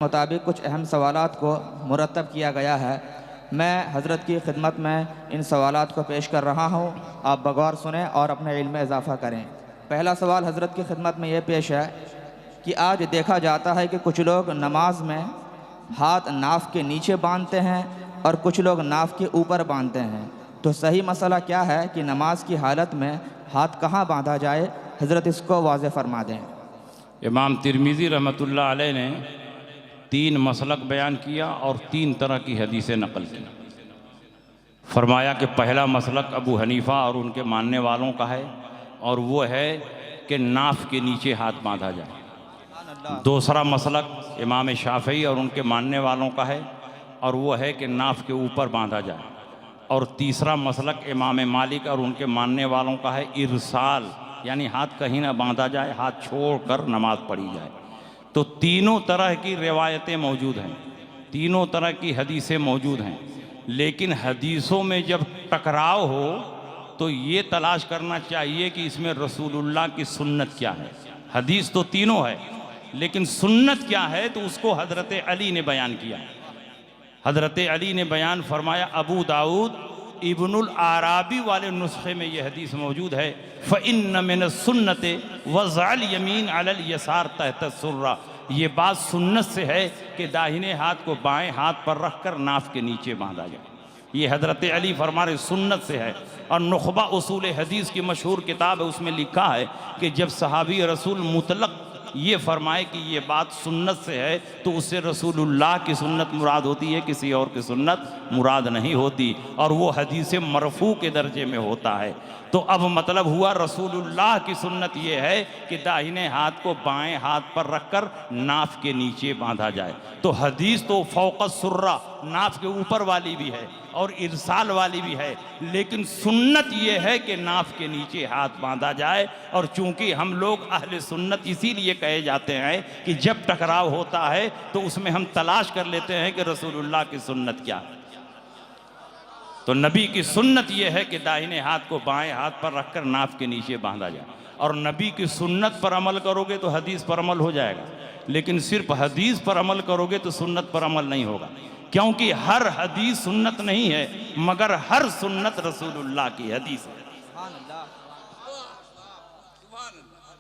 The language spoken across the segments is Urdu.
مطابق کچھ اہم سوالات کو مرتب کیا گیا ہے۔ میں حضرت کی خدمت میں ان سوالات کو پیش کر رہا ہوں، آپ بغور سنیں اور اپنے علم میں اضافہ کریں۔ پہلا سوال حضرت کی خدمت میں یہ پیش ہے کہ آج دیکھا جاتا ہے کہ کچھ لوگ نماز میں ہاتھ ناف کے نیچے باندھتے ہیں اور کچھ لوگ ناف کے اوپر باندھتے ہیں، تو صحیح مسئلہ کیا ہے کہ نماز کی حالت میں ہاتھ کہاں باندھا جائے؟ حضرت اس کو واضح فرما دیں۔ امام ترمذی رحمۃ اللہ علیہ نے 3 مسلک بیان کیا اور 3 طرح کی حدیثیں نقل کی۔ فرمایا کہ پہلا مسلک ابو حنیفہ اور ان کے ماننے والوں کا ہے، اور وہ ہے کہ ناف کے نیچے ہاتھ باندھا جائے۔ دوسرا مسلک امام شافعی اور ان کے ماننے والوں کا ہے، اور وہ ہے کہ ناف کے اوپر باندھا جائے۔ اور تیسرا مسلک امام مالک اور ان کے ماننے والوں کا ہے ارسال، یعنی ہاتھ کہیں نہ باندھا جائے، ہاتھ چھوڑ کر نماز پڑھی جائے۔ تو تینوں طرح کی روایتیں موجود ہیں، تینوں طرح کی حدیثیں موجود ہیں، لیکن حدیثوں میں جب ٹکراؤ ہو تو یہ تلاش کرنا چاہیے کہ اس میں رسول اللہ کی سنت کیا ہے۔ حدیث تو تینوں ہے، لیکن سنت کیا ہے تو اس کو حضرت علی نے بیان کیا۔ حضرت علی نے بیان فرمایا، ابو داؤد ابن العرابی والے نسخے میں یہ حدیث موجود ہے، فَإِنَّ مِنَ السُّنَّةِ وَضْعَ الْيَمِينَ عَلَى الْيَسَارِ تحت السُّرَّةِ۔ یہ بات سنت سے ہے کہ داہنے ہاتھ کو بائیں ہاتھ پر رکھ کر ناف کے نیچے باندھا جائے۔ یہ حضرت علی فرما رہے سنت سے ہے۔ اور نخبہ اصول حدیث کی مشہور کتاب ہے، اس میں لکھا ہے کہ جب صحابی رسول مطلق یہ فرمائے کہ یہ بات سنت سے ہے تو اس سے رسول اللہ کی سنت مراد ہوتی ہے، کسی اور کی سنت مراد نہیں ہوتی، اور وہ حدیث مرفوع کے درجے میں ہوتا ہے۔ تو اب مطلب ہوا رسول اللہ کی سنت یہ ہے کہ داہنے ہاتھ کو بائیں ہاتھ پر رکھ کر ناف کے نیچے باندھا جائے۔ تو حدیث تو فوق السرہ، ناف کے اوپر والی بھی ہے اور ارسال والی بھی ہے، لیکن سنت یہ ہے کہ ناف کے نیچے ہاتھ باندھا جائے۔ اور چونکہ ہم لوگ اہل سنت اسی لیے کہے جاتے ہیں کہ جب ٹکراؤ ہوتا ہے تو اس میں ہم تلاش کر لیتے ہیں کہ رسول اللہ کی سنت کیا ہے۔ تو نبی کی سنت یہ ہے کہ داہنے ہاتھ کو بائیں ہاتھ پر رکھ کر ناف کے نیچے باندھا جائے، اور نبی کی سنت پر عمل کرو گے تو حدیث پر عمل ہو جائے گا، لیکن صرف حدیث پر عمل کرو گے تو سنت پر عمل نہیں ہوگا، کیونکہ ہر حدیث سنت نہیں ہے، مگر ہر سنت رسول اللہ کی حدیث ہے۔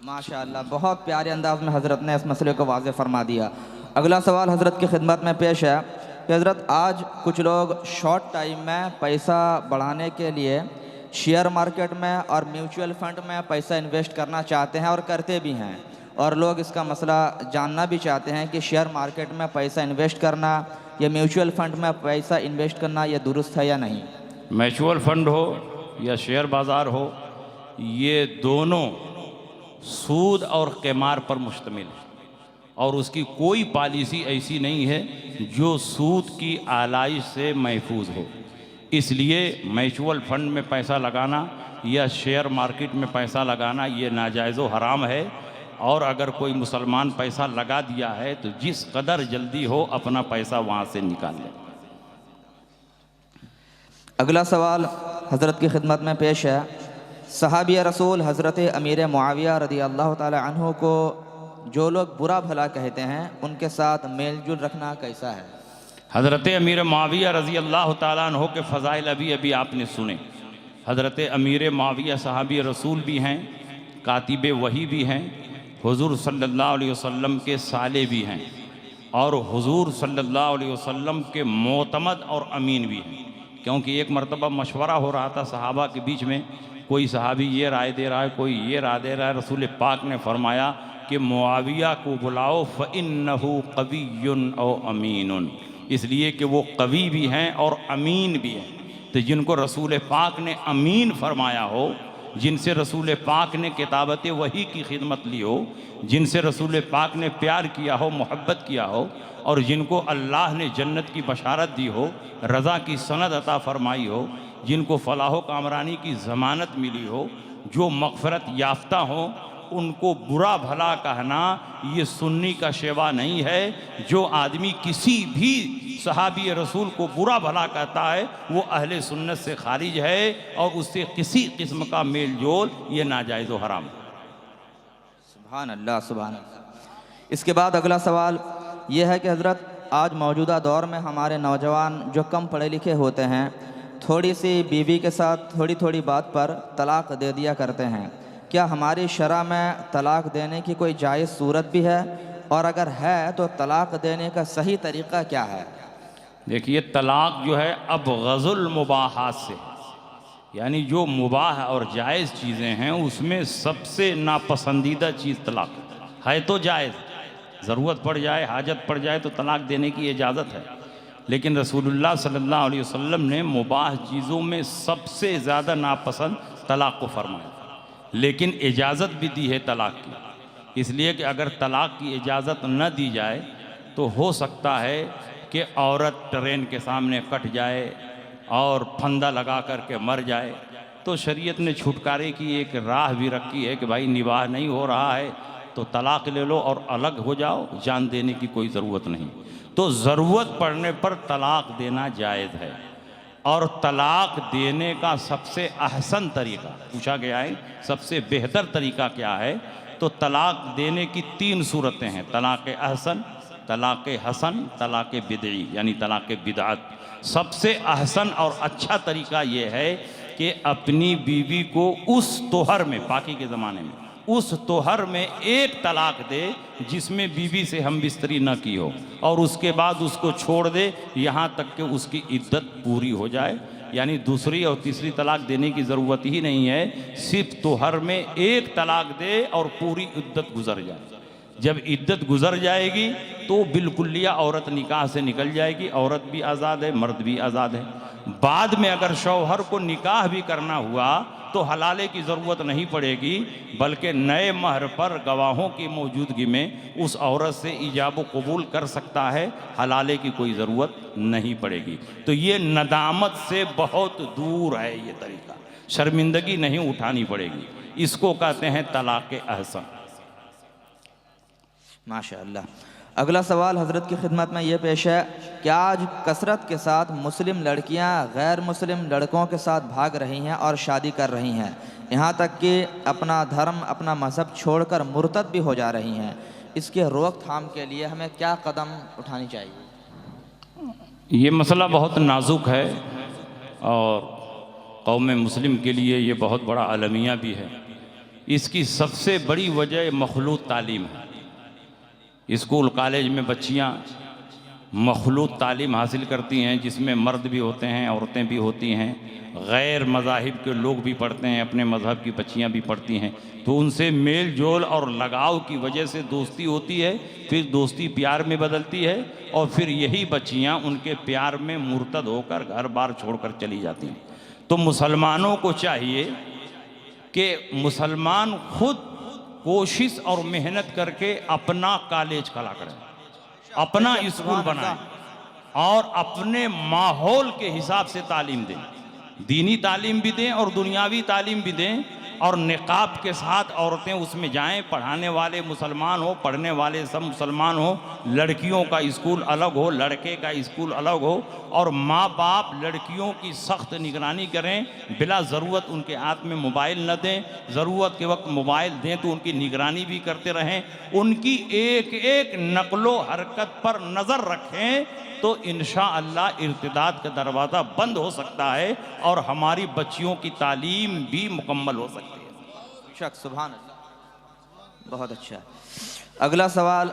ماشاءاللہ، بہت پیارے انداز میں حضرت نے اس مسئلے کو واضح فرما دیا۔ اگلا سوال حضرت کی خدمت میں پیش ہے کہ حضرت آج کچھ لوگ شارٹ ٹائم میں پیسہ بڑھانے کے لیے شیئر مارکیٹ میں اور میوچول فنڈ میں پیسہ انویسٹ کرنا چاہتے ہیں اور کرتے بھی ہیں، اور لوگ اس کا مسئلہ جاننا بھی چاہتے ہیں کہ شیئر مارکیٹ میں پیسہ انویسٹ کرنا یا میوچول فنڈ میں پیسہ انویسٹ کرنا یہ درست ہے یا نہیں؟ میوچول فنڈ ہو یا شیئر بازار ہو، یہ دونوں سود اور قمار پر مشتمل ہے، اور اس کی کوئی پالیسی ایسی نہیں ہے جو سود کی آلائش سے محفوظ ہو۔ اس لیے میوچول فنڈ میں پیسہ لگانا یا شیئر مارکیٹ میں پیسہ لگانا یہ ناجائز و حرام ہے، اور اگر کوئی مسلمان پیسہ لگا دیا ہے تو جس قدر جلدی ہو اپنا پیسہ وہاں سے نکال لے۔ اگلا سوال حضرت کی خدمت میں پیش ہے، صحابی رسول حضرت امیر معاویہ رضی اللہ تعالی عنہ کو جو لوگ برا بھلا کہتے ہیں ان کے ساتھ میل جول رکھنا کیسا ہے؟ حضرت امیر معاویہ رضی اللہ تعالیٰ عنہ کے فضائل ابھی آپ نے سنے۔ حضرت امیر معاویہ صحابی رسول بھی ہیں، کاتب وحی بھی ہیں، حضور صلی اللہ علیہ وسلم کے صالح بھی ہیں، اور حضور صلی اللہ علیہ وسلم کے معتمد اور امین بھی ہیں۔ کیونکہ ایک مرتبہ مشورہ ہو رہا تھا صحابہ کے بیچ میں، کوئی صحابی یہ رائے دے رہا ہے، کوئی یہ رائے دے رہا ہے، رسول پاک نے فرمایا کہ معاویہ کو بلاؤ فَإِنَّهُ قَوِيٌّ أَوْ أَمِينٌ، اس لیے کہ وہ قوی بھی ہیں اور امین بھی ہیں۔ تو جن کو رسول پاک نے امین فرمایا ہو، جن سے رسول پاک نے کتابت وحی کی خدمت لی ہو، جن سے رسول پاک نے پیار کیا ہو، محبت کیا ہو، اور جن کو اللہ نے جنت کی بشارت دی ہو، رضا کی سند عطا فرمائی ہو، جن کو فلاح و کامرانی کی ضمانت ملی ہو، جو مغفرت یافتہ ہوں، ان کو برا بھلا کہنا یہ سنی کا شیوا نہیں ہے۔ جو آدمی کسی بھی صحابی رسول کو برا بھلا کہتا ہے وہ اہل سنت سے خارج ہے، اور اس سے کسی قسم کا میل جول یہ ناجائز و حرام ہے۔ سبحان اللہ، سبحان اللہ۔ اس کے بعد اگلا سوال یہ ہے کہ حضرت آج موجودہ دور میں ہمارے نوجوان جو کم پڑھے لکھے ہوتے ہیں تھوڑی سی بیوی کے ساتھ تھوڑی بات پر طلاق دے دیا کرتے ہیں۔ کیا ہماری شرع میں طلاق دینے کی کوئی جائز صورت بھی ہے، اور اگر ہے تو طلاق دینے کا صحیح طریقہ کیا ہے؟ دیکھیے طلاق جو ہے اب غض المباحات سے، یعنی جو مباح اور جائز چیزیں ہیں اس میں سب سے ناپسندیدہ چیز طلاق ہے۔ تو جائز، ضرورت پڑ جائے، حاجت پڑ جائے تو طلاق دینے کی اجازت ہے، لیکن رسول اللہ صلی اللہ علیہ وسلم نے مباح چیزوں میں سب سے زیادہ ناپسند طلاق کو فرمایا، لیکن اجازت بھی دی ہے طلاق کی، اس لیے کہ اگر طلاق کی اجازت نہ دی جائے تو ہو سکتا ہے کہ عورت ٹرین کے سامنے کٹ جائے اور پھندا لگا کر کے مر جائے۔ تو شریعت نے چھٹکارے کی ایک راہ بھی رکھی ہے کہ بھائی نباہ نہیں ہو رہا ہے تو طلاق لے لو اور الگ ہو جاؤ، جان دینے کی کوئی ضرورت نہیں۔ تو ضرورت پڑنے پر طلاق دینا جائز ہے، اور طلاق دینے کا سب سے احسن طریقہ پوچھا گیا ہے، سب سے بہتر طریقہ کیا ہے؟ تو طلاق دینے کی 3 صورتیں ہیں: طلاق احسن، طلاق حسن، طلاق بدعی یعنی طلاق بدعت۔ سب سے احسن اور اچھا طریقہ یہ ہے کہ اپنی بیوی کو اس طہر میں، پاکی کے زمانے میں اس طہر میں ایک طلاق دے جس میں بیوی سے ہم بستری نہ کی ہو، اور اس کے بعد اس کو چھوڑ دے یہاں تک کہ اس کی عدت پوری ہو جائے۔ یعنی دوسری اور تیسری طلاق دینے کی ضرورت ہی نہیں ہے، صرف طہر میں ایک طلاق دے اور پوری عدت گزر جائے۔ جب عدت گزر جائے گی تو بالکلیہ عورت نکاح سے نکل جائے گی، عورت بھی آزاد ہے، مرد بھی آزاد ہے۔ بعد میں اگر شوہر کو نکاح بھی کرنا ہوا تو حلالے کی ضرورت نہیں پڑے گی، بلکہ نئے مہر پر گواہوں کی موجودگی میں اس عورت سے ایجاب و قبول کر سکتا ہے، حلالے کی کوئی ضرورت نہیں پڑے گی۔ تو یہ ندامت سے بہت دور ہے، یہ طریقہ شرمندگی نہیں اٹھانی پڑے گی، اس کو کہتے ہیں طلاق احسن۔ ماشاءاللہ۔ اگلا سوال حضرت کی خدمت میں یہ پیش ہے کہ آج کثرت کے ساتھ مسلم لڑکیاں غیر مسلم لڑکوں کے ساتھ بھاگ رہی ہیں اور شادی کر رہی ہیں، یہاں تک کہ اپنا دھرم، اپنا مذہب چھوڑ کر مرتد بھی ہو جا رہی ہیں۔ اس کے روک تھام کے لیے ہمیں کیا قدم اٹھانی چاہیے؟ یہ مسئلہ بہت نازک ہے اور قوم مسلم کے لیے یہ بہت بڑا المیہ بھی ہے۔ اس کی سب سے بڑی وجہ مخلوط تعلیم ہے۔ اسکول کالج میں بچیاں مخلوط تعلیم حاصل کرتی ہیں، جس میں مرد بھی ہوتے ہیں، عورتیں بھی ہوتی ہیں، غیر مذاہب کے لوگ بھی پڑھتے ہیں، اپنے مذہب کی بچیاں بھی پڑھتی ہیں، تو ان سے میل جول اور لگاؤ کی وجہ سے دوستی ہوتی ہے، پھر دوستی پیار میں بدلتی ہے، اور پھر یہی بچیاں ان کے پیار میں مرتد ہو کر گھر بار چھوڑ کر چلی جاتی ہیں۔ تو مسلمانوں کو چاہیے کہ مسلمان خود کوشش اور محنت کر کے اپنا کالج کھڑا کریں، اپنا اسکول بنائیں، اور اپنے ماحول کے حساب سے تعلیم دیں، دینی تعلیم بھی دیں اور دنیاوی تعلیم بھی دیں، اور نقاب کے ساتھ عورتیں اس میں جائیں، پڑھانے والے مسلمان ہو، پڑھنے والے سب مسلمان ہو، لڑکیوں کا اسکول الگ ہو، لڑکے کا اسکول الگ ہو، اور ماں باپ لڑکیوں کی سخت نگرانی کریں، بلا ضرورت ان کے ہاتھ میں موبائل نہ دیں، ضرورت کے وقت موبائل دیں تو ان کی نگرانی بھی کرتے رہیں، ان کی ایک ایک نقل و حرکت پر نظر رکھیں، تو انشاءاللہ ارتداد کا دروازہ بند ہو سکتا ہے اور ہماری بچیوں کی تعلیم بھی مکمل ہو سکتی ہے۔ شک، سبحان اللہ، بہت اچھا۔ اگلا سوال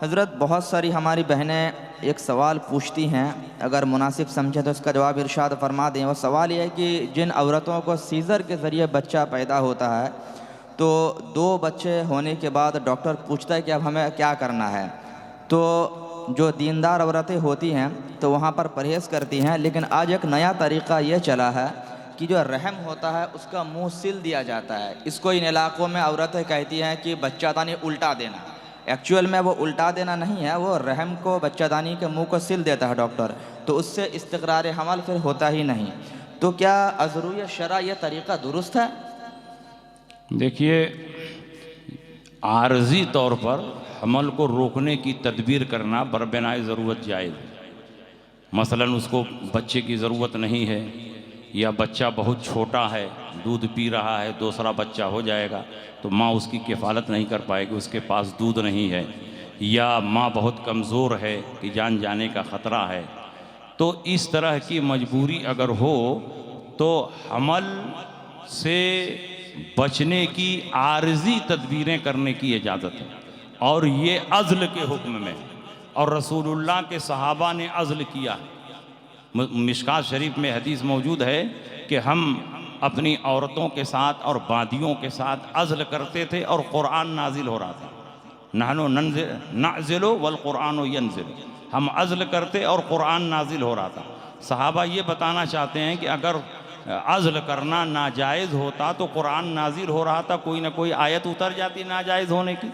حضرت، بہت ساری ہماری بہنیں ایک سوال پوچھتی ہیں، اگر مناسب سمجھیں تو اس کا جواب ارشاد فرما دیں۔ وہ سوال یہ ہے کہ جن عورتوں کو سیزر کے ذریعے بچہ پیدا ہوتا ہے تو 2 بچے ہونے کے بعد ڈاکٹر پوچھتا ہے کہ اب ہمیں کیا کرنا ہے، تو جو دیندار عورتیں ہوتی ہیں تو وہاں پر پرہیز کرتی ہیں، لیکن آج ایک نیا طریقہ یہ چلا ہے کہ جو رحم ہوتا ہے اس کا منہ سل دیا جاتا ہے۔ اس کو ان علاقوں میں عورتیں کہتی ہیں کہ بچہ دانی الٹا دینا، ایکچول میں وہ الٹا دینا نہیں ہے، وہ رحم کو، بچہ دانی کے منہ کو سل دیتا ہے ڈاکٹر، تو اس سے استقرار حمل پھر ہوتا ہی نہیں۔ تو کیا از روی شرع یہ طریقہ درست ہے؟ دیکھیے، عارضی طور پر حمل کو روکنے کی تدبیر کرنا بربنائے ضرورت جائز ہے۔ مثلاً اس کو بچے کی ضرورت نہیں ہے، یا بچہ بہت چھوٹا ہے، دودھ پی رہا ہے، دوسرا بچہ ہو جائے گا تو ماں اس کی کفالت نہیں کر پائے گی، اس کے پاس دودھ نہیں ہے، یا ماں بہت کمزور ہے کہ جان جانے کا خطرہ ہے، تو اس طرح کی مجبوری اگر ہو تو حمل سے بچنے کی عارضی تدبیریں کرنے کی اجازت ہے، اور یہ عزل کے حکم میں، اور رسول اللہ کے صحابہ نے عزل کیا۔ مشکات شریف میں حدیث موجود ہے کہ ہم اپنی عورتوں کے ساتھ اور باندیوں کے ساتھ عزل کرتے تھے اور قرآن نازل ہو رہا تھا۔ نحنو نعزل والقرآن ینزل، ہم عزل کرتے اور قرآن نازل ہو رہا تھا۔ صحابہ یہ بتانا چاہتے ہیں کہ اگر عزل کرنا ناجائز ہوتا تو قرآن نازل ہو رہا تھا، کوئی نہ کوئی آیت اتر جاتی ناجائز ہونے کی،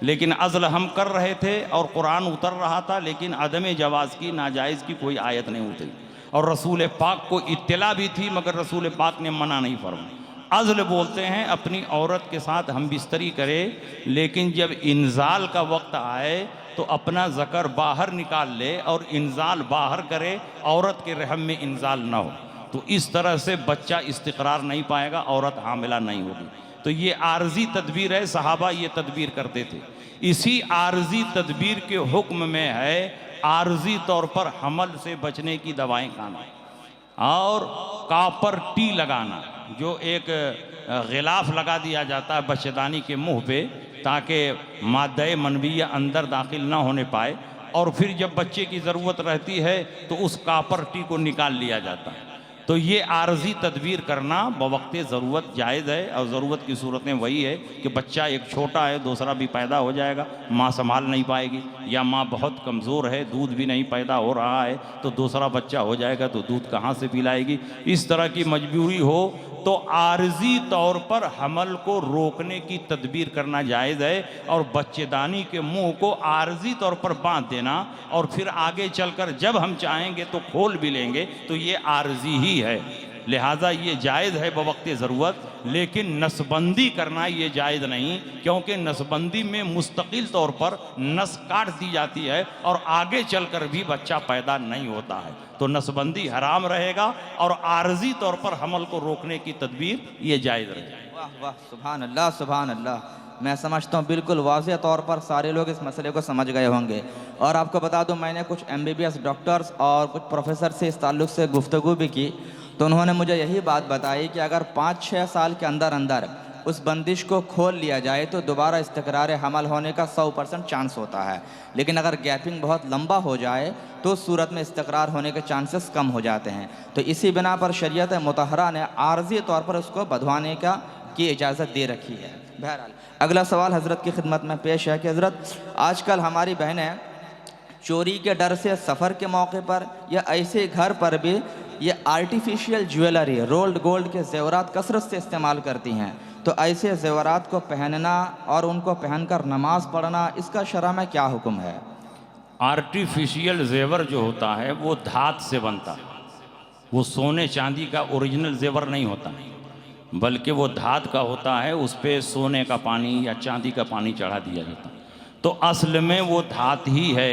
لیکن عزل ہم کر رہے تھے اور قرآن اتر رہا تھا، لیکن عدم جواز کی، ناجائز کی کوئی آیت نہیں اتری، اور رسول پاک کو اطلاع بھی تھی مگر رسول پاک نے منع نہیں فرمایا۔ عزل بولتے ہیں اپنی عورت کے ساتھ ہم بستری کرے، لیکن جب انزال کا وقت آئے تو اپنا ذکر باہر نکال لے اور انزال باہر کرے، عورت کے رحم میں انزال نہ ہو، تو اس طرح سے بچہ استقرار نہیں پائے گا، عورت حاملہ نہیں ہوگی۔ تو یہ عارضی تدبیر ہے، صحابہ یہ تدبیر کرتے تھے۔ اسی عارضی تدبیر کے حکم میں ہے عارضی طور پر حمل سے بچنے کی دوائیں کھانا اور کاپر ٹی لگانا، جو ایک غلاف لگا دیا جاتا ہے بچےدانی کے منہ پہ تاکہ مادہ منویہ اندر داخل نہ ہونے پائے، اور پھر جب بچے کی ضرورت رہتی ہے تو اس کاپر ٹی کو نکال لیا جاتا ہے۔ تو یہ عارضی تدبیر کرنا بوقت ضرورت جائز ہے، اور ضرورت کی صورتیں وہی ہے کہ بچہ ایک چھوٹا ہے، دوسرا بھی پیدا ہو جائے گا، ماں سنبھال نہیں پائے گی، یا ماں بہت کمزور ہے، دودھ بھی نہیں پیدا ہو رہا ہے تو دوسرا بچہ ہو جائے گا تو دودھ کہاں سے پلائے گی، اس طرح کی مجبوری ہو تو عارضی طور پر حمل کو روکنے کی تدبیر کرنا جائز ہے، اور بچے دانی کے منہ کو عارضی طور پر باندھ دینا، اور پھر آگے چل کر جب ہم چاہیں گے تو کھول بھی لیں گے، تو یہ عارضی ہی ہے، لہٰذا یہ جائز ہے بوقت ضرورت، لیکن نسبندی کرنا یہ جائز نہیں، کیونکہ نسبندی میں مستقل طور پر نس کاٹ دی جاتی ہے اور آگے چل کر بھی بچہ پیدا نہیں ہوتا ہے، تو نسبندی حرام رہے گا، اور عارضی طور پر حمل کو روکنے کی تدبیر یہ جائز رہے گا۔ واہ واہ، سبحان اللہ سبحان اللہ۔ میں سمجھتا ہوں بالکل واضح طور پر سارے لوگ اس مسئلے کو سمجھ گئے ہوں گے، اور آپ کو بتا دوں میں نے کچھ MBBS ڈاکٹرز اور کچھ پروفیسر سے اس تعلق سے گفتگو بھی کی، تو انہوں نے مجھے یہی بات بتائی کہ اگر 5-6 سال کے اندر اس بندش کو کھول لیا جائے تو دوبارہ استقرار حمل ہونے کا 100% چانس ہوتا ہے، لیکن اگر گیپنگ بہت لمبا ہو جائے تو اس صورت میں استقرار ہونے کے چانسز کم ہو جاتے ہیں۔ تو اسی بنا پر شریعت مطہرہ نے عارضی طور پر اس کو بدھوانے کی اجازت دے رکھی ہے۔ بہرحال اگلا سوال حضرت کی خدمت میں پیش ہے کہ حضرت آج کل ہماری بہنیں چوری کے ڈر سے سفر کے موقع پر یا ایسے گھر پر بھی یہ آرٹیفیشیل جویلری، رولڈ گولڈ کے زیورات کثرت سے استعمال کرتی ہیں، تو ایسے زیورات کو پہننا اور ان کو پہن کر نماز پڑھنا، اس کا شرع میں کیا حکم ہے؟ آرٹیفیشیل زیور جو ہوتا ہے وہ دھات سے بنتا ہے، وہ سونے چاندی کا اوریجنل زیور نہیں ہوتا، بلکہ وہ دھات کا ہوتا ہے، اس پہ سونے کا پانی یا چاندی کا پانی چڑھا دیا جاتا ہے، تو اصل میں وہ دھات ہی ہے،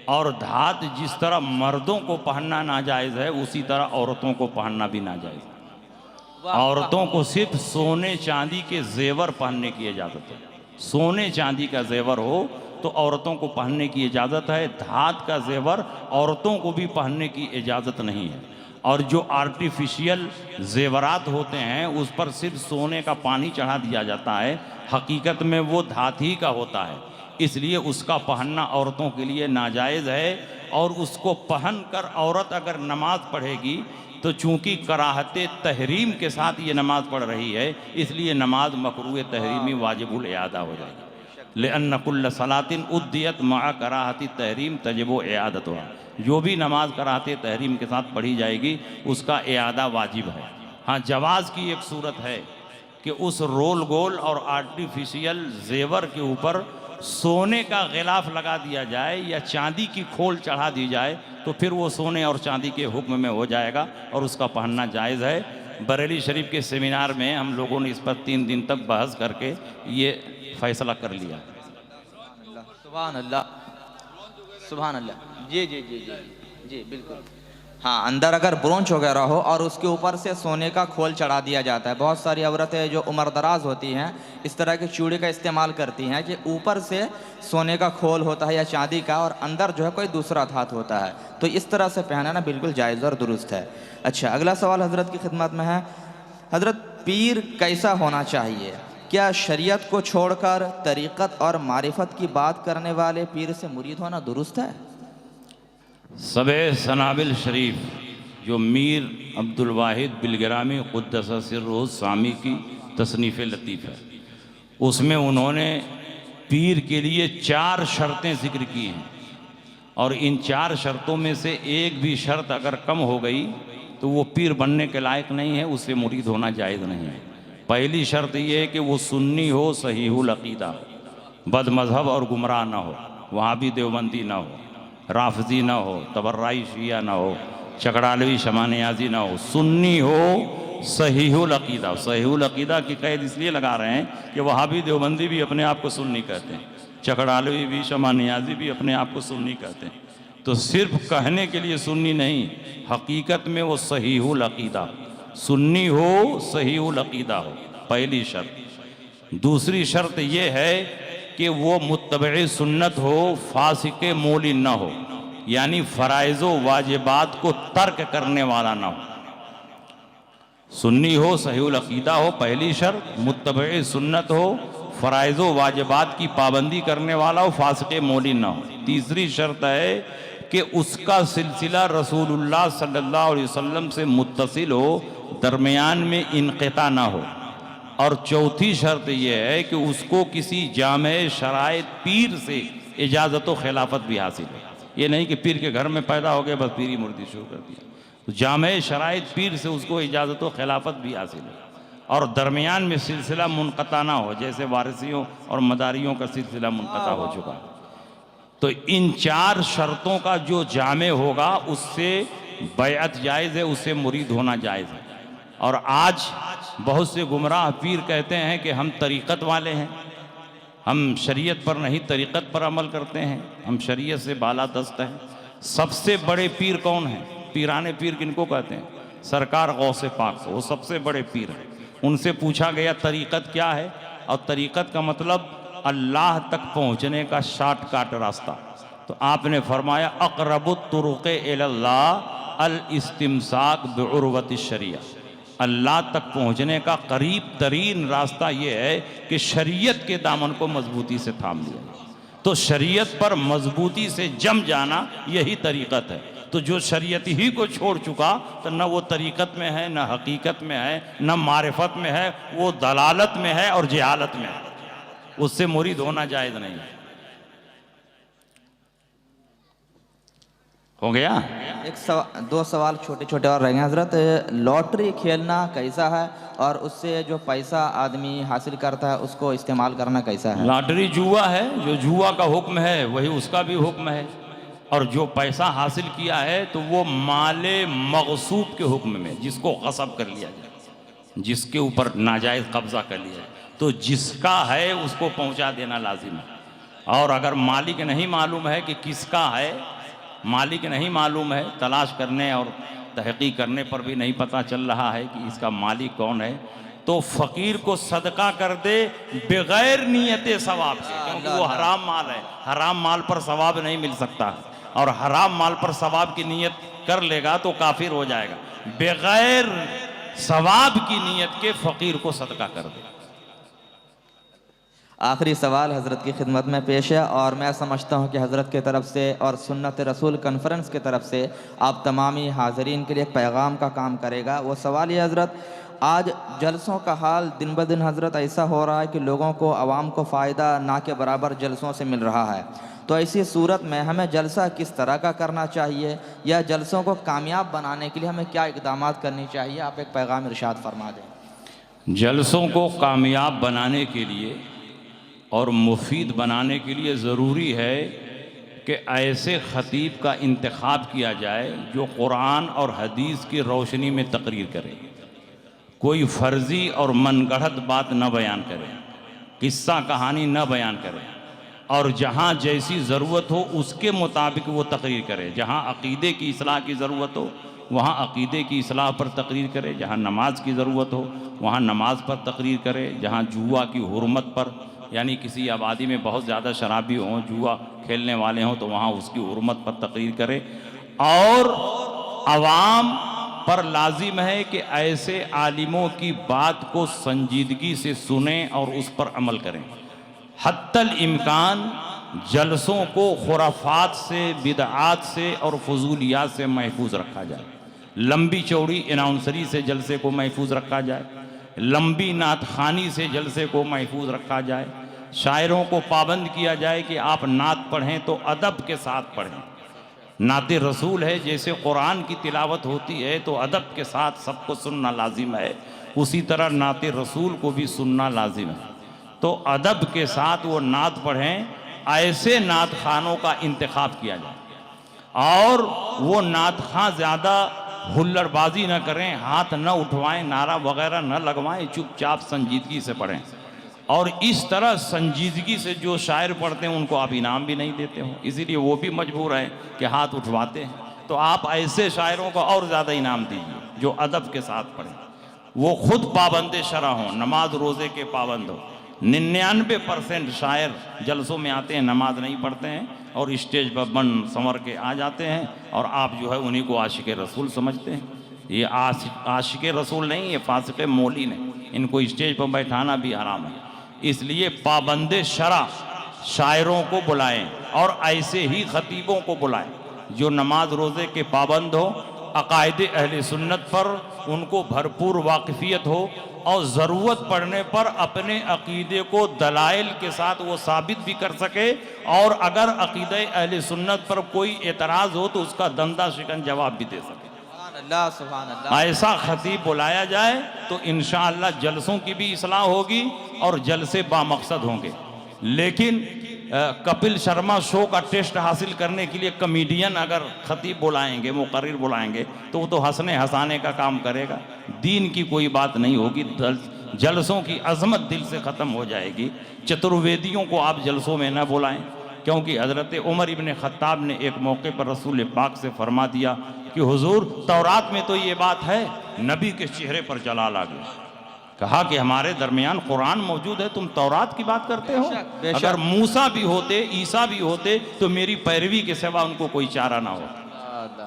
اور دھات جس طرح مردوں کو پہننا ناجائز ہے اسی طرح عورتوں کو پہننا بھی ناجائز ہے۔ عورتوں کو صرف سونے چاندی کے زیور پہننے کی اجازت ہے، سونے چاندی کا زیور ہو تو عورتوں کو پہننے کی اجازت ہے، دھات کا زیور عورتوں کو بھی پہننے کی اجازت نہیں ہے، اور جو آرٹیفیشیل زیورات ہوتے ہیں اس پر صرف سونے کا پانی چڑھا دیا جاتا ہے، حقیقت میں وہ دھات ہی کا ہوتا ہے، اس لیے اس کا پہننا عورتوں کے لیے ناجائز ہے، اور اس کو پہن کر عورت اگر نماز پڑھے گی تو چونکہ کراہت تحریم کے ساتھ یہ نماز پڑھ رہی ہے، اس لیے نماز مکروہ تحریمی واجب الاعادہ ہو جائے گی، لأن كل صلاة أديت مع کراہت تحریم تجب اعادتها، جو بھی نماز کراہت تحریم کے ساتھ پڑھی جائے گی اس کا اعادہ واجب ہے۔ ہاں جواز کی ایک صورت ہے کہ اس رول گول اور آرٹیفیشیل زیور کے اوپر سونے کا غلاف لگا دیا جائے یا چاندی کی کھول چڑھا دی جائے تو پھر وہ سونے اور چاندی کے حکم میں ہو جائے گا اور اس کا پہننا جائز ہے۔ بریلی شریف کے سیمینار میں ہم لوگوں نے اس پر 3 دن تک بحث کر کے یہ فیصلہ کر لیا۔ سبحان اللہ سبحان اللہ، جی جی جی جی جی بالکل۔ ہاں اندر اگر برونچ وغیرہ ہو اور اس کے اوپر سے سونے کا کھول چڑھا دیا جاتا ہے. بہت ساری عورتیں جو عمر دراز ہوتی ہیں اس طرح کے چوڑی کا استعمال کرتی ہیں کہ اوپر سے سونے کا کھول ہوتا ہے یا چاندی کا اور اندر جو ہے کوئی دوسرا دھات ہوتا ہے. تو اس طرح سے پہننا بالکل جائز اور درست ہے. اچھا اگلا سوال حضرت کی خدمت میں ہے. حضرت پیر کیسا ہونا چاہیے؟ کیا شریعت کو چھوڑ کر طریقت اور معرفت کی بات کرنے والے پیر سے مرید ہونا درست ہے؟ سب سنابل شریف جو میر عبد الواحد بلگرامی قدس سرہ السامی کی تصنیف لطیف ہے، اس میں انہوں نے پیر کے لیے 4 شرطیں ذکر کی ہیں، اور ان 4 شرطوں میں سے ایک بھی شرط اگر کم ہو گئی تو وہ پیر بننے کے لائق نہیں ہے، اس سے مرید ہونا جائز نہیں ہے. پہلی شرط یہ ہے کہ وہ سنی ہو، صحیح العقیدہ ہو، بد مذہب اور گمراہ نہ ہو، وہابی دیوبندی نہ ہو، رافضی نہ ہو، تبرعی شیعہ نہ ہو، چکڑالوی شمع نیازی نہ ہو، سنی ہو، صحیح العقیدہ. صحیح العقیدہ کی قید اس لیے لگا رہے ہیں کہ وہابی دیوبندی بھی اپنے آپ کو سنی کہتے ہیں، چکڑالوی بھی، شمع نیازی بھی اپنے آپ کو سنی کہتے ہیں. تو صرف کہنے کے لیے سنی نہیں، حقیقت میں وہ صحیح العقیدہ، سنی ہو، صحیح العقیدہ ہو، پہلی شرط. دوسری شرط یہ ہے کہ وہ متبع سنت ہو، فاسق مولن نہ ہو، یعنی فرائض و واجبات کو ترک کرنے والا نہ ہو. سنی ہو، صحیح العقیدہ ہو، پہلی شرط. متبع سنت ہو، فرائض و واجبات کی پابندی کرنے والا ہو، فاسق مولن نہ ہو. تیسری شرط ہے کہ اس کا سلسلہ رسول اللہ صلی اللہ علیہ وسلم سے متصل ہو، درمیان میں انقطاع نہ ہو. اور چوتھی شرط یہ ہے کہ اس کو کسی جامع شرائط پیر سے اجازت و خلافت بھی حاصل ہے. یہ نہیں کہ پیر کے گھر میں پیدا ہو گیا بس پیری مردی شروع کر دیا. تو جامع شرائط پیر سے اس کو اجازت و خلافت بھی حاصل ہے، اور درمیان میں سلسلہ منقطع نہ ہو، جیسے وارثیوں اور مداریوں کا سلسلہ منقطع ہو چکا. تو ان 4 شرطوں کا جو جامع ہوگا اس سے بیعت جائز ہے، اس سے مرید ہونا جائز ہے. اور آج بہت سے گمراہ پیر کہتے ہیں کہ ہم طریقت والے ہیں، ہم شریعت پر نہیں طریقت پر عمل کرتے ہیں، ہم شریعت سے بالا دست ہیں. سب سے بڑے پیر کون ہیں؟ پیرانے پیر کن کو کہتے ہیں؟ سرکار غوث پاک کو، وہ سب سے بڑے پیر ہیں. ان سے پوچھا گیا طریقت کیا ہے، اور طریقت کا مطلب اللہ تک پہنچنے کا شارٹ کٹ راستہ. تو آپ نے فرمایا اقرب الطرق الی اللہ الاستمساک بعروۃ الشریعہ. اللہ تک پہنچنے کا قریب ترین راستہ یہ ہے کہ شریعت کے دامن کو مضبوطی سے تھام لیا. تو شریعت پر مضبوطی سے جم جانا یہی طریقت ہے. تو جو شریعت ہی کو چھوڑ چکا تو نہ وہ طریقت میں ہے، نہ حقیقت میں ہے، نہ معرفت میں ہے، وہ دلالت میں ہے اور جہالت میں ہے. اس سے مرید ہونا جائز نہیں. ہو گیا؟ دو سوال چھوٹے چھوٹے اور رہ گئے حضرت. لاٹری کھیلنا کیسا ہے اور اس سے جو پیسہ آدمی حاصل کرتا ہے اس کو استعمال کرنا کیسا ہے؟ لاٹری جوا ہے، جو جوا کا حکم ہے وہی اس کا بھی حکم ہے. اور جو پیسہ حاصل کیا ہے تو وہ مال مغصوب کے حکم میں، جس کو غصب کر لیا جائے، جس کے اوپر ناجائز قبضہ کر لیا جائے، تو جس کا ہے اس کو پہنچا دینا لازم ہے. اور اگر مالک نہیں معلوم ہے کہ کس کا ہے، مالک نہیں معلوم ہے، تلاش کرنے اور تحقیق کرنے پر بھی نہیں پتہ چل رہا ہے کہ اس کا مالک کون ہے، تو فقیر کو صدقہ کر دے بغیر نیت ثواب کے، کیونکہ وہ حرام مال ہے. حرام مال پر ثواب نہیں مل سکتا، اور حرام مال پر ثواب کی نیت کر لے گا تو کافر ہو جائے گا. بغیر ثواب کی نیت کے فقیر کو صدقہ کر دے. آخری سوال حضرت کی خدمت میں پیش ہے، اور میں سمجھتا ہوں کہ حضرت کی طرف سے اور سنت رسول کانفرنس کی طرف سے آپ تمامی حاضرین کے لیے ایک پیغام کا کام کرے گا. وہ سوال یہ حضرت، آج جلسوں کا حال دن بدن حضرت ایسا ہو رہا ہے کہ لوگوں کو، عوام کو فائدہ نہ کے برابر جلسوں سے مل رہا ہے. تو ایسی صورت میں ہمیں جلسہ کس طرح کا کرنا چاہیے، یا جلسوں کو کامیاب بنانے کے لیے ہمیں کیا اقدامات کرنی چاہیے؟ آپ ایک پیغام ارشاد فرما دیں. جلسوں کو کامیاب بنانے کے لیے اور مفید بنانے کے لیے ضروری ہے کہ ایسے خطیب کا انتخاب کیا جائے جو قرآن اور حدیث کی روشنی میں تقریر کرے، کوئی فرضی اور من گڑھت بات نہ بیان کرے، قصہ کہانی نہ بیان کرے، اور جہاں جیسی ضرورت ہو اس کے مطابق وہ تقریر کرے. جہاں عقیدے کی اصلاح کی ضرورت ہو وہاں عقیدے کی اصلاح پر تقریر کرے. جہاں نماز کی ضرورت ہو وہاں نماز پر تقریر کرے. جہاں جوا کی حرمت پر، یعنی کسی آبادی میں بہت زیادہ شرابی ہوں، جوا کھیلنے والے ہوں، تو وہاں اس کی حرمت پر تقریر کرے. اور عوام پر لازم ہے کہ ایسے عالموں کی بات کو سنجیدگی سے سنیں اور اس پر عمل کریں. حتی الامکان جلسوں کو خرافات سے، بدعات سے اور فضولیات سے محفوظ رکھا جائے. لمبی چوڑی اناؤنسری سے جلسے کو محفوظ رکھا جائے. لمبی نعت خوانی سے جلسے کو محفوظ رکھا جائے. شاعروں کو پابند کیا جائے کہ آپ نعت پڑھیں تو ادب کے ساتھ پڑھیں. نعت رسول ہے، جیسے قرآن کی تلاوت ہوتی ہے تو ادب کے ساتھ سب کو سننا لازم ہے، اسی طرح نعت رسول کو بھی سننا لازم ہے. تو ادب کے ساتھ وہ نعت پڑھیں. ایسے نعت خوانوں کا انتخاب کیا جائے اور وہ نعت خواں زیادہ ہلڑ بازی نہ کریں، ہاتھ نہ اٹھوائیں، نعرہ وغیرہ نہ لگوائیں، چپ چاپ سنجیدگی سے پڑھیں. اور اس طرح سنجیدگی سے جو شاعر پڑھتے ہیں ان کو آپ انعام بھی نہیں دیتے ہوں، اسی لیے وہ بھی مجبور ہیں کہ ہاتھ اٹھواتے ہیں. تو آپ ایسے شاعروں کو اور زیادہ انعام دیجیے جو ادب کے ساتھ پڑھیں. وہ خود پابند شرع ہوں، نماز روزے کے پابند ہوں. 99% شاعر جلسوں میں آتے ہیں، نماز نہیں پڑھتے ہیں اور اسٹیج پر بن سنور کے آ جاتے ہیں، اور آپ جو ہے انہی کو عاشق رسول سمجھتے ہیں. یہ عاشق رسول نہیں، یہ فاسق مولین ہیں. ان کو اسٹیج پر بیٹھانا بھی حرام ہے. اس لیے پابند شرع شاعروں کو بلائیں اور ایسے ہی خطیبوں کو بلائیں جو نماز روزے کے پابند ہو، عقائد اہل سنت پر ان کو بھرپور واقفیت ہو، اور ضرورت پڑنے پر اپنے عقیدے کو دلائل کے ساتھ وہ ثابت بھی کر سکے، اور اگر عقیدہ اہل سنت پر کوئی اعتراض ہو تو اس کا دندہ شکن جواب بھی دے سکے. سبحان اللہ، سبحان اللہ. ایسا خطیب بلایا جائے تو انشاءاللہ جلسوں کی بھی اصلاح ہوگی اور جلسے بامقصد ہوں گے. لیکن کپل شرما شو کا ٹیسٹ حاصل کرنے کے لیے کمیڈین اگر خطیب بلائیں گے، مقرر بلائیں گے، تو وہ تو ہنسنے ہنسانے کا کام کرے گا، دین کی کوئی بات نہیں ہوگی. جلسوں کی عظمت دل سے ختم ہو جائے گی. چترویدیوں کو آپ جلسوں میں نہ بلائیں، کیونکہ حضرت عمر ابن خطاب نے ایک موقع پر رسول پاک سے فرما دیا کہ حضور تورات میں تو یہ بات ہے. نبی کے چہرے پر جلال آ گیا. کہا کہ ہمارے درمیان قرآن موجود ہے، تم تورات کی بات کرتے ہو؟ بے شک. اگر موسیٰ بھی ہوتے، عیسیٰ بھی ہوتے تو میری پیروی کے سوا ان کو کوئی چارہ نہ ہوتا.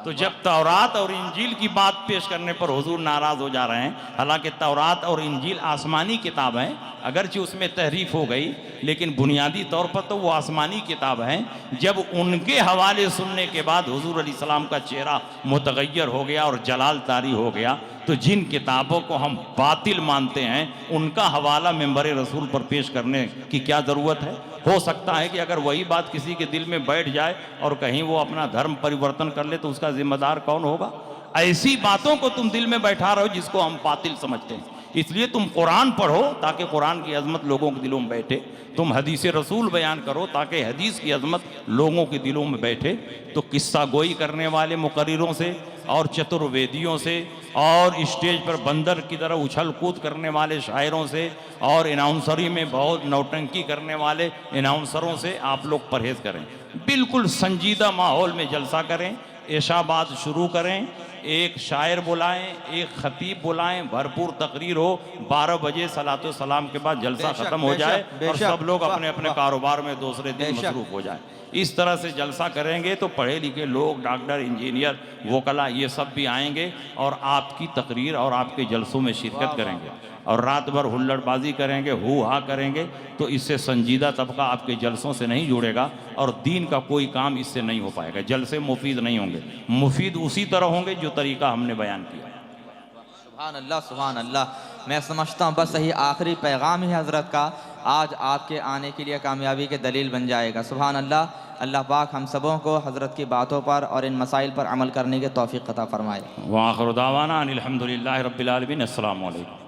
تو جب تورات اور انجیل کی بات پیش کرنے پر حضور ناراض ہو جا رہے ہیں، حالانکہ تورات اور انجیل آسمانی کتاب ہیں، اگرچہ اس میں تحریف ہو گئی لیکن بنیادی طور پر تو وہ آسمانی کتاب ہیں. جب ان کے حوالے سننے کے بعد حضور علیہ السلام کا چہرہ متغیر ہو گیا اور جلال طاری ہو گیا، تو جن کتابوں کو ہم باطل مانتے ہیں ان کا حوالہ منبر رسول پر پیش کرنے کی کیا ضرورت ہے؟ ہو سکتا ہے کہ اگر وہی بات کسی کے دل میں بیٹھ جائے اور کہیں وہ اپنا دھرم پریورتن کر لے تو اس کا ذمہ دار کون ہوگا؟ ایسی باتوں کو تم دل میں بیٹھا رہے ہو جس کو ہم باطل سمجھتے ہیں. اس لیے تم قرآن پڑھو تاکہ قرآن کی عظمت لوگوں کے دلوں میں بیٹھے. تم حدیث رسول بیان کرو تاکہ حدیث کی عظمت لوگوں کے دلوں میں بیٹھے. تو قصہ گوئی کرنے والے مقرروں سے اور چترویدیوں سے اور اسٹیج پر بندر کی طرح اچھل کود کرنے والے شاعروں سے اور اناؤنسری میں بہت نوٹنکی کرنے والے اناؤنسروں سے آپ لوگ پرہیز کریں. بالکل سنجیدہ ماحول میں جلسہ کریں. عشاء بعد شروع کریں، ایک شاعر بلائیں، ایک خطیب بلائیں، بھرپور تقریر ہو. 12 بجے صلاۃ و سلام کے بعد جلسہ ختم ہو جائے اور سب لوگ اپنے اپنے کاروبار میں دوسرے دن مصروف ہو جائیں. اس طرح سے جلسہ کریں گے تو پڑھے لکھے لوگ، ڈاکٹر، انجینئر، وکلا، یہ سب بھی آئیں گے اور آپ کی تقریر اور آپ کے جلسوں میں شرکت کریں گے. اور رات بھر ہلڑ بازی کریں گے، ہو ہا کریں گے تو اس سے سنجیدہ طبقہ آپ کے جلسوں سے نہیں جڑے گا اور دین کا کوئی کام اس سے نہیں ہو پائے گا. جلسے مفید نہیں ہوں گے. مفید اسی طرح ہوں گے جو طریقہ ہم نے بیان کیا. سبحان اللہ، سبحان اللہ. میں سمجھتا ہوں بس یہی آخری پیغام ہی حضرت کا آج آپ کے آنے کے لیے کامیابی کے دلیل بن جائے گا. سبحان اللہ. اللہ پاک ہم سبوں کو حضرت کی باتوں پر اور ان مسائل پر عمل کرنے کے توفیق عطا فرمائے. وآخر دعوانا ان الحمدللہ رب العالمین. السلام علیکم.